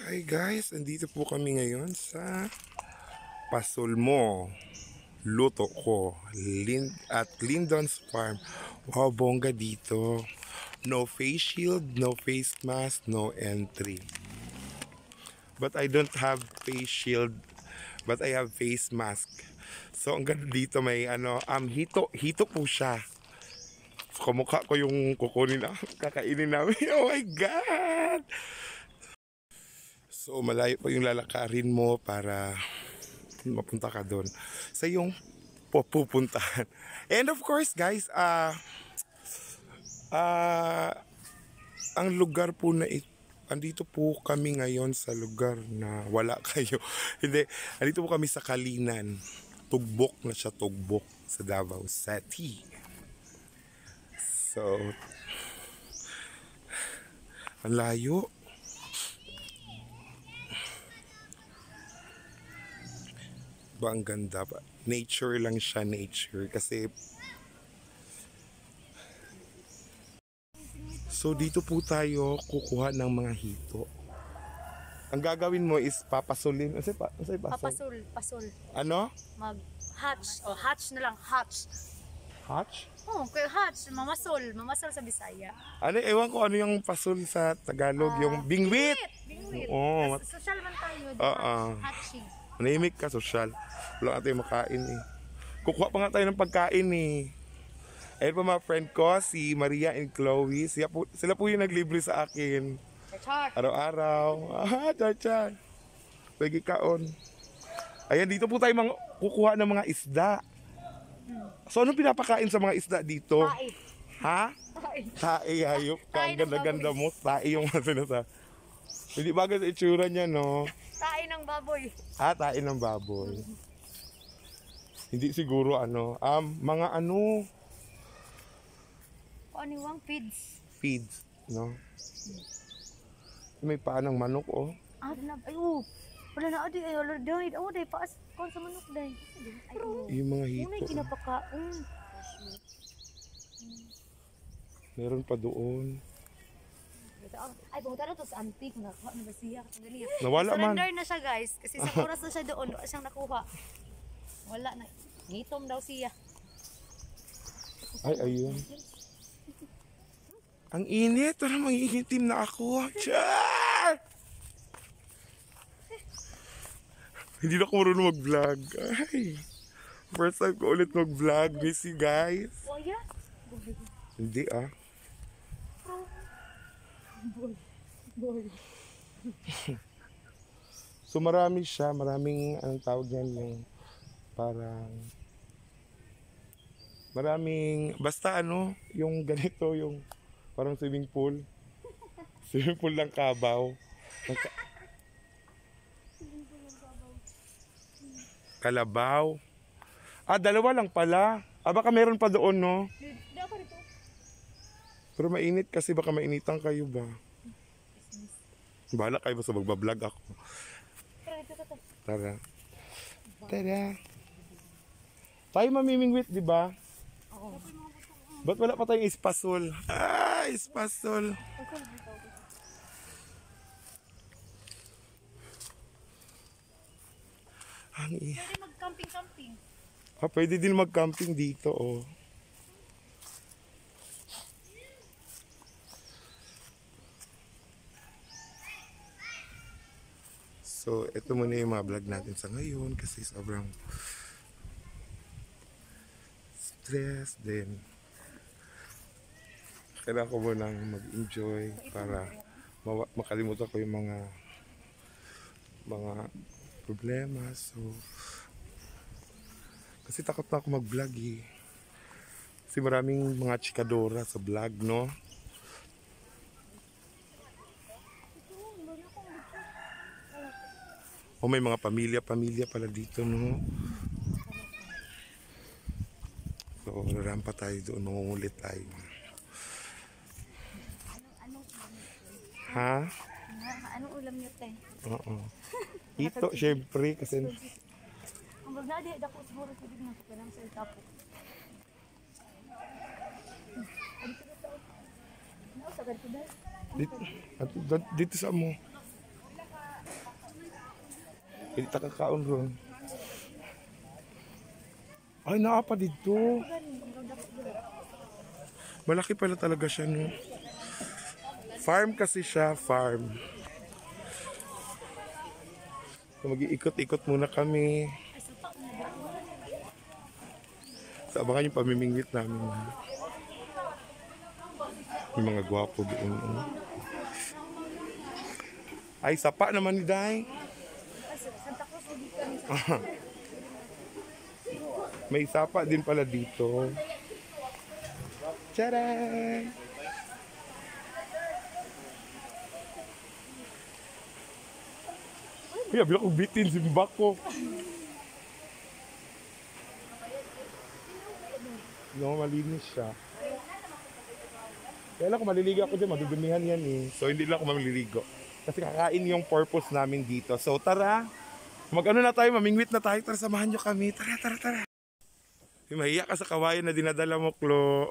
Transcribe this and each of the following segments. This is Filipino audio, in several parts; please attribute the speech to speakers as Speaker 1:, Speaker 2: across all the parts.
Speaker 1: Hi guys, andito po kami ngayon sa Pasulmo. Luto ko at Lindon's Farm. Wow, bongga dito. No face shield, no face mask, no entry. But I don't have face shield, but I have face mask. So ang ganda dito may hito po siya. Kamukha ko yung kukunin na kakainin namin. Oh my God! So malayo pa yung lalakarin mo para mapunta ka doon sa yung pupuntahan. And of course guys, uh, ang lugar po na andito po kami ngayon sa lugar na wala kayo. Hindi, andito po kami sa Kalinan. Tugbok na siya, tugbok sa Davao City. So, ang layo. Ba, ang ganda ba? Nature lang siya, nature. Kasi so dito po tayo kukuha ng mga hito. Ang gagawin mo is papasulin.
Speaker 2: Papasul, pasul.
Speaker 1: Ano?
Speaker 2: Mag-hatch. O, hatch na lang. Hatch.
Speaker 1: Hatch?
Speaker 2: Oh, kaya hatch. Mamasul. Mamasul sa Bisaya.
Speaker 1: Ano, ewan ko ano yung pasul sa Tagalog. Yung bingwit.
Speaker 2: Bingwit.
Speaker 1: Oo.
Speaker 2: Social man tayo.
Speaker 1: Oo.
Speaker 2: Hatching.
Speaker 1: Manahimik ka, social. Wala nga tayo makain eh. Kukuha pa nga tayo ng pagkain eh. Ayun pa mga friend ko, si Maria and Chloe. Sila po yung naglibre sa akin.
Speaker 2: Char.
Speaker 1: Araw-araw. Char. Pwede kaon. Ayan, dito po tayo kukuha ng mga isda. So, anong pinapakain sa mga isda dito?
Speaker 2: Tae.
Speaker 1: Ha?
Speaker 2: Tae.
Speaker 1: Tae, hayop ka.
Speaker 2: Tae
Speaker 1: Ang
Speaker 2: ng
Speaker 1: ganda-ganda
Speaker 2: baboy.
Speaker 1: mo. Tae yung sinasa. Hindi bagay sa itsura niya, no?
Speaker 2: Tae ng baboy.
Speaker 1: Tae ng baboy. Hindi siguro mga
Speaker 2: Ano yung feeds?
Speaker 1: feeds, no? May paa ng manok, oh.
Speaker 2: Ay, oh. Wala na, adi. Ay, wala na. Oh, day, paas. Kung sa manok, day. Ay, oh.
Speaker 1: Yung mga
Speaker 2: Unay,
Speaker 1: hito.
Speaker 2: kinapakaon.
Speaker 1: Meron pa doon.
Speaker 2: Ay, pumunta na to sa antique. Nakuha na ba siya?
Speaker 1: Nawala man.
Speaker 2: Surrender na siya, guys. Kasi sa oras na siya doon, wala siyang nakuha. Wala na. Ngitom daw siya.
Speaker 1: Ay, ayun. Ang init. Parang mangingitim na ako. Char! Hindi na ako marunong mag-vlog. Ay. First time ko ulit mag-vlog. Miss you guys.
Speaker 2: Oh, yeah?
Speaker 1: Hindi ah.
Speaker 2: Boy.
Speaker 1: So marami siya. Maraming, anong tawag yan, yung parang maraming, basta yung ganito, yung parang swimming pool. Swimming pool ng Kabaw. Kalabaw. Dalawa lang pala. Baka meron pa doon, no?
Speaker 2: Hindi ako rito.
Speaker 1: Pero mainit kasi baka mainitan kayo ba? Bahala kayo basta magbablog ako.
Speaker 2: Pero ito.
Speaker 1: Tara. Tara. Tayo mamimingwit, di ba?
Speaker 2: Oo.
Speaker 1: Ba't wala pa tayong espasol? Espasol.
Speaker 2: Pwede mag-camping-camping.
Speaker 1: Pwede din mag-camping dito, oh. So, ito muna yung mga vlog natin sa ngayon kasi sobrang stress din. Kailangan ko munang mag-enjoy para makalimutan ko yung mga problema. So, kasi takot na ako mag-vlog eh. Kasi maraming mga chikadora sa vlog, no? O may mga pamilya pala dito, no? So, rarampa tayo doon, mangungulit tayo. Ha?
Speaker 2: Anong ulam niyo, te?
Speaker 1: Oo. Ito, syempre, kasi
Speaker 2: Ang bagnadi, dako siguro sa digna ko lang sa tapo. Ano sa ganito dahil?
Speaker 1: dito sa mo. Hindi ta kakaon ron. Ay, naapa dito. Malaki pala talaga siya, no? Farm kasi siya, farm. So, mag-iikot-ikot muna kami. So, abangan yung pamimingwit namin. Yung mga gwapo doon. Ay, sapa naman ni Day. May sapa din pala dito. Tcharan! Kaya bila kong bitin si Mbako. No, malinis siya. Kaya lang kung maliligo ako dyan, madudumihan yan eh. So hindi lang ako maliligo. Kasi kakain yung purpose namin dito. So tara, mag-ano na tayo, mamingwit na tayo. Tara, samahan nyo kami. Tara, tara, tara. Mahiya ka sa kawayan na dinadala mo, Klo.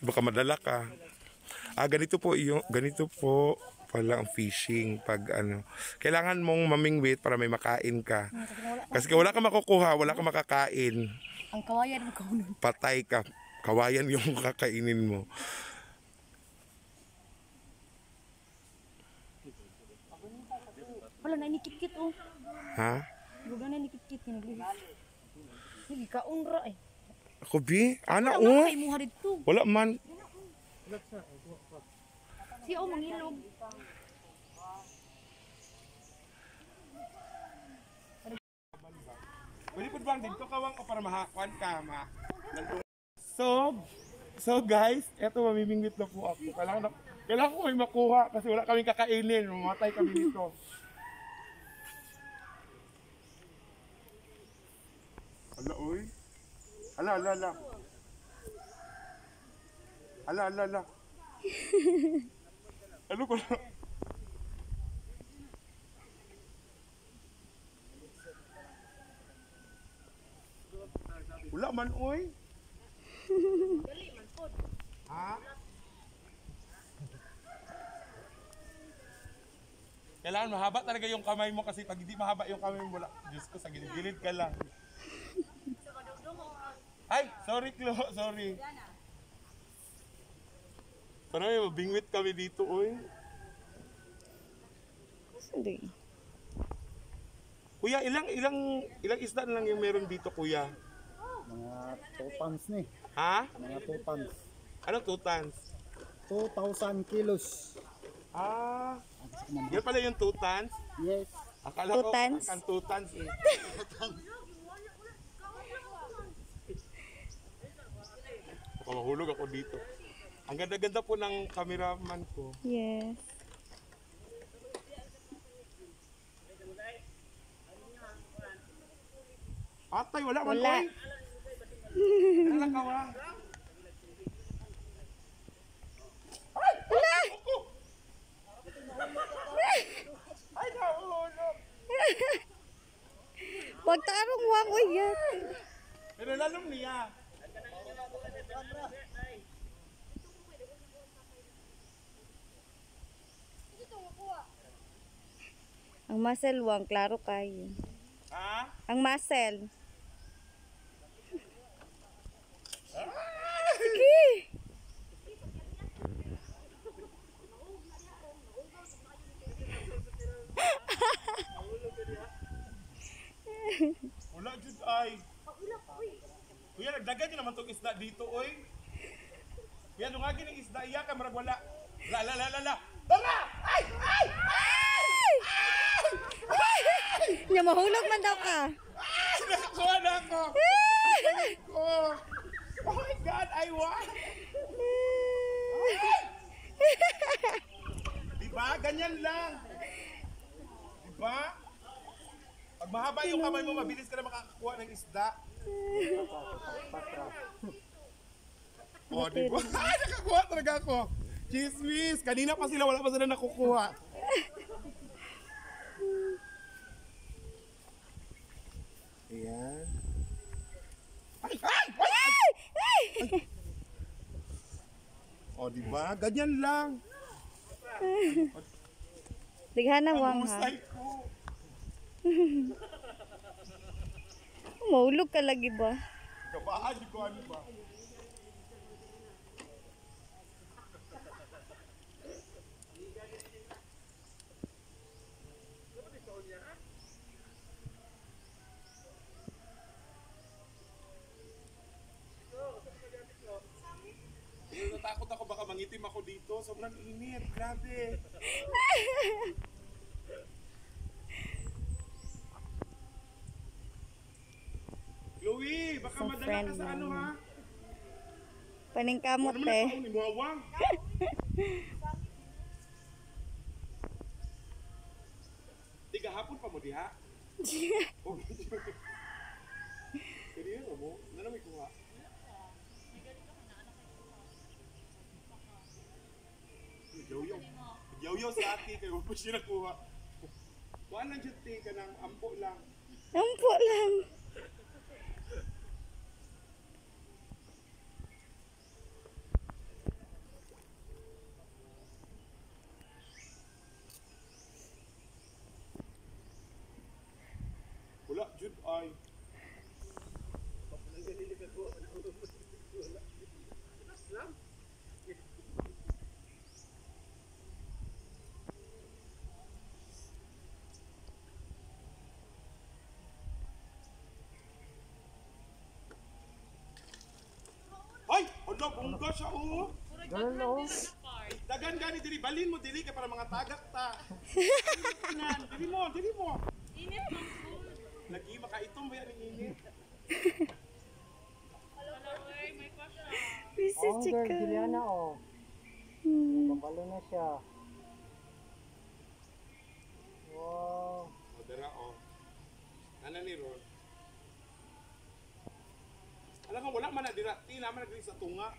Speaker 1: Baka madala ka. Ganito po pala ang fishing pag ano. Kailangan mong mamingwit para may makain ka. Kasi kung wala ka makukuha, wala ka makakain.
Speaker 2: Ang kawayan mo kaunon.
Speaker 1: Patay ka. Kawayan yung kakainin mo.
Speaker 2: Wala na inikit-kit oh.
Speaker 1: Ha?
Speaker 2: Wala na inikit-kit. Hindi ka unra eh.
Speaker 1: Ako, Bi? Ana,
Speaker 2: Wala
Speaker 1: oh.
Speaker 2: kay muha dito.
Speaker 1: Wala man.
Speaker 2: Si o mangilog.
Speaker 1: Pwede po bang dito kawang ka para mahakuan ka, ma? So guys, eto mamimingwit na po ako. Kailangan ko may makuha kasi wala kaming kakainin. Mamatay kami dito. Ala, oy. Ala. Ala. Ano ko na? Wala man, oy. Ha? Kailangan mahaba talaga yung kamay mo kasi pag hindi mahaba yung kamay mo, wala. Diyos ko, sa gilid ka lang. Ay, sorry, Klo, sorry. Sana may mabingwit kami dito, oy.
Speaker 2: Hindi.
Speaker 1: Kuya, ilang isda na lang yung meron dito, kuya?
Speaker 3: Mga 2 tons ni.
Speaker 1: Ha?
Speaker 3: Mga 2 tons.
Speaker 1: Ano 2 tons?
Speaker 3: 2,000 kilos.
Speaker 1: Yan pala yung 2 tons?
Speaker 3: Yes.
Speaker 1: Akala ko
Speaker 2: 2 tons?
Speaker 1: ang 2 tons eh. Baka mahulog ako dito. Ang ganda-ganda po ng cameraman ko.
Speaker 2: Yes.
Speaker 1: Atay, wala man,
Speaker 2: Wala.
Speaker 1: oy. Wala ka, wala. Ay! Wala! Ay, nahulog.
Speaker 2: Wag tarong wang yan.
Speaker 1: Pero lalong niya.
Speaker 2: Ang muscle wang, klaro kayo.
Speaker 1: Ha?
Speaker 2: Ang muscle. Sige.
Speaker 1: Wala, Jud, ay. Kuya, nagdagan nyo naman itong isda dito, oy. Kuya, dungagin ng isda, iya ka, marag wala. La. Tara! Ay!
Speaker 2: Nya mahulog man daw ka.
Speaker 1: Ay! Nakakuha na ako! Oh! Oh my God, I won! Diba? Ganyan lang. Diba? Pag mahaba yung kamay mo, mabilis ka na makakakuha ng isda. Oh, diba? Ay, nakakuha talaga ako. Chismis! Kanina pa sila, wala pa sila nakukuha. Ayan. Ay! O, diba? Ganyan lang.
Speaker 2: Daghan na wang ha.
Speaker 1: Husay ko.
Speaker 2: Maulog ka lagi ba?
Speaker 1: Kabahan ko ano ba? Natakot ako baka mangitim ako dito. Sobrang init. Grabe. Chloe, baka
Speaker 2: Isang
Speaker 1: madala
Speaker 2: friend
Speaker 1: ka sa
Speaker 2: na
Speaker 1: ano
Speaker 2: yun.
Speaker 1: ha?
Speaker 2: Paningkamot
Speaker 1: Ano naman
Speaker 2: eh.
Speaker 1: ako ni Muawang? Tiga hapon pa mo diha? Kaya mo? Ano naman kuha? Yo-yo. Yo-yo sa ati kayo pa siya nakuha. Kuha lang dyan ka ng ampo lang.
Speaker 2: Ampo lang.
Speaker 1: Wala, Jude ay. Ay! Hala, bungga siya oh!
Speaker 3: Hello.
Speaker 1: Dagan gani diri, balin mo diri ka para mga tagak ta. Diri mo, diri mo. Init man po. Lagi makaitom ba yan ang init?
Speaker 2: This is
Speaker 3: Oh, girl,
Speaker 2: chicken.
Speaker 3: Juliana, oh. Babalo na siya. Wow.
Speaker 1: O, dara o. Nana ni Ron. Alam mo, wala man na dira. Ti naman na diri sa tunga.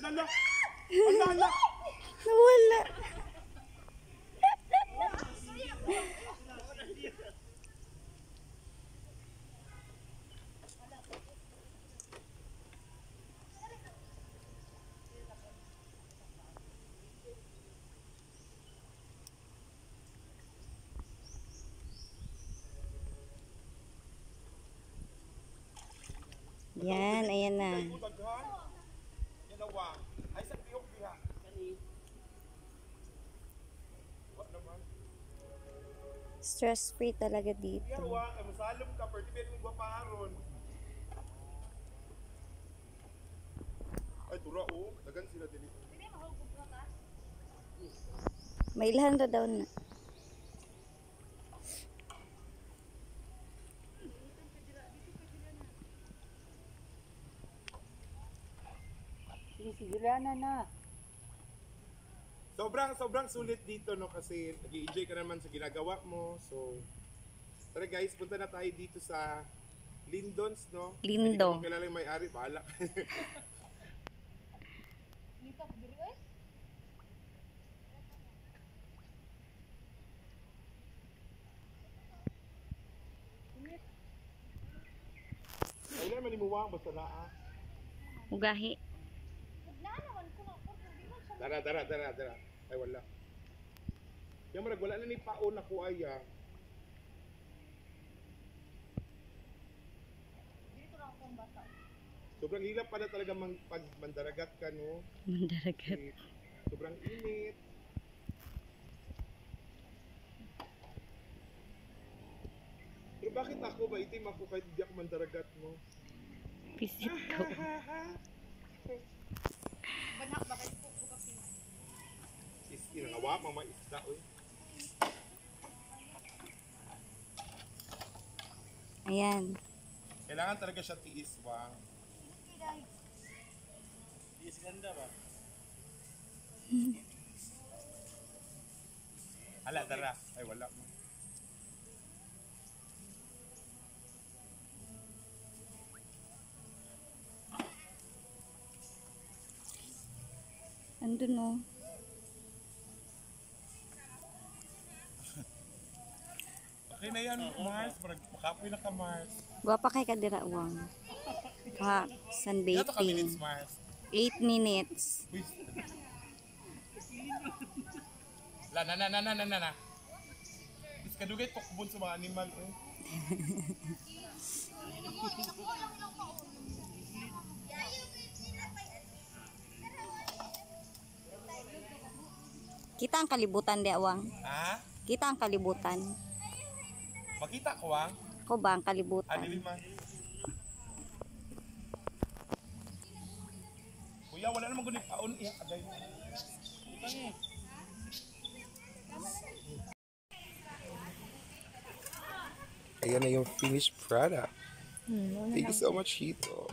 Speaker 1: Alala! Alala!
Speaker 2: Nawala. Yan, ayan na.
Speaker 1: Ay, utaghan. Yan awa. Ay, sa piyok diha. Wa naman.
Speaker 2: Stress free talaga
Speaker 1: Yan
Speaker 2: dito.
Speaker 1: awa. Ay, masalom ka. Pwede ba yung gwapaharon? Ay, tura o. Dagan sila din.
Speaker 2: May ilhan ra daw na.
Speaker 3: Si Juliana na.
Speaker 1: Sobrang sulit dito no kasi nag-enjoy ka naman sa ginagawa mo. So tara guys, punta na tayo dito sa Lindons no.
Speaker 2: Lindo.
Speaker 1: Hindi ko kilala yung may-ari, bahala. Ay naman imuwang basta naa.
Speaker 2: Ugahi.
Speaker 1: Dara. Ay wala. Yung marag wala na ni paon ako ay sobrang hirap pala talaga pag mandaragat ka no.
Speaker 2: Mandaragat.
Speaker 1: Eh, sobrang init. Pero bakit ako ba itim ako kahit hindi ako mandaragat mo?
Speaker 2: Visit ko.
Speaker 1: Inangawa, mama isda oy.
Speaker 2: Ayan.
Speaker 1: Kailangan talaga siya tiis wang. Tiis ganda ba? Hala, dara. Ay, wala mo.
Speaker 2: Andun oh.
Speaker 1: Okay na yan, Mars. Makapoy na ka, Mars.
Speaker 2: Guwapa kay kadira wang. Ha,
Speaker 1: Ilan to ka minutes,
Speaker 2: sunbathing.
Speaker 1: Mars?
Speaker 2: 8 minutes.
Speaker 1: Uy, La na. Is kadugay tukbon sa mga animal eh.
Speaker 4: Kita ang kalibutan di awang.
Speaker 1: Ha?
Speaker 4: Kita ang kalibutan.
Speaker 1: Makita ko ang
Speaker 4: Ko ba ang kalibutan?
Speaker 1: adili man. Kuya, wala namang gunit paon iya agay. Ayan na yung finished product. Thank you so much, Hito.